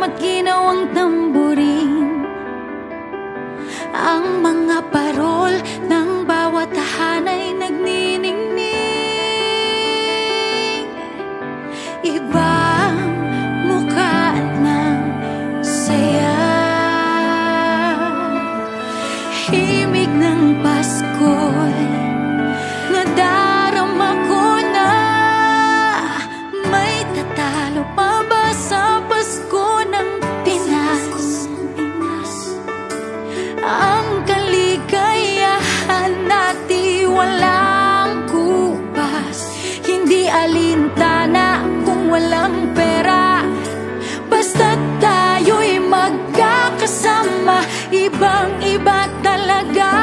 at ginawang tamburin. Ang mga parol ng bawat tahanay nagniningning. Ibang mukha ng saya, himig ng Pasko'y nadarama ko na. May tatalo pa ba sa Pasko ng Pinas? Ang kaligayahan natin walang kupas, hindi alintana kung walang pera. Basta tayo'y magkakasama, ibang-iba talaga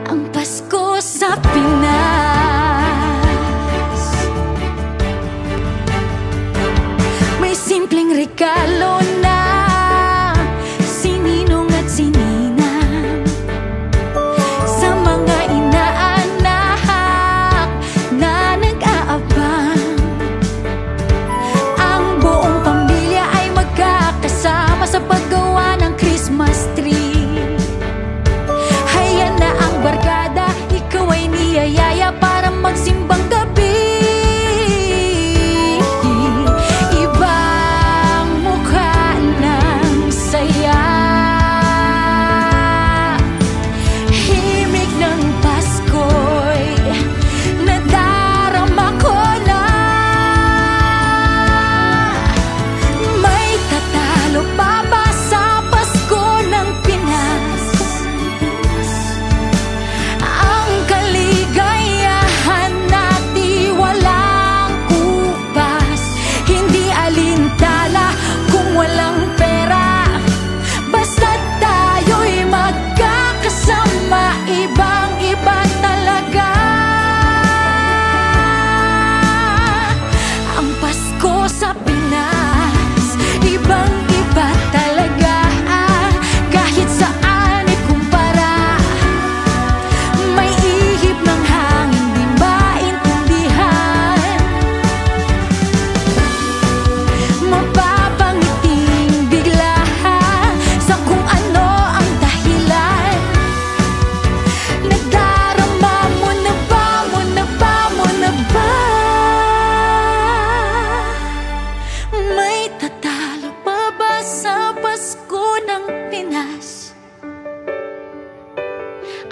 ang Pasko sa Pinas. May simpleng regalo na sininong at sininang sa mga inaanak na nag-aabang. Ang buong pamilya ay magkakasama sa paggawa ng Christmas tree. Hayan na ang barkada, ikaw ay niyayaya para magsimbang gabi. Ibang mukha ng saya, himig ng Pasko'y nadarama ko na. May tatalo pa ba sa Pasko ng Pinas? Ang kaligayahan natin walang kupas, hindi alintana kung walang pera. Basta tayo'y magkakasama, ibang-iba talaga ang Pasko sa Pinas. Ibang-iba talaga, kahit saan ikumpara. May ihip ng hangin, di maintindihan. Mapapangiting bigla sa kung ano ang dahilan. Nadarama mo na ba, mo na ba, mo na ba? May tatalo pa ba sa Pasko ng Pinas?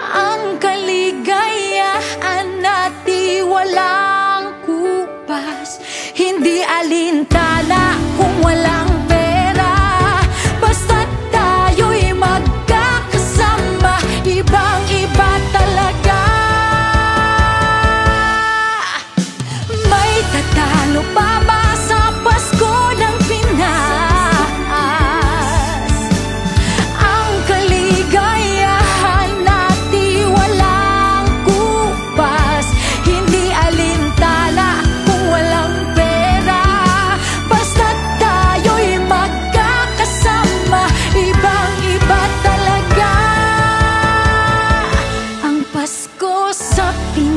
Ang kaligayahan natin walang kupas, hindi alintana kung walang pera. Basta tayo'y magkakasama, ibang-iba talaga. May tatalo pa ba sa Pasko ng Pinas? Ang kaligayahan natin walang kupas, hindi alintana kung walang pera. Basta tayo'y magkakasama, ibang-iba talaga ang Pasko sa Pinas.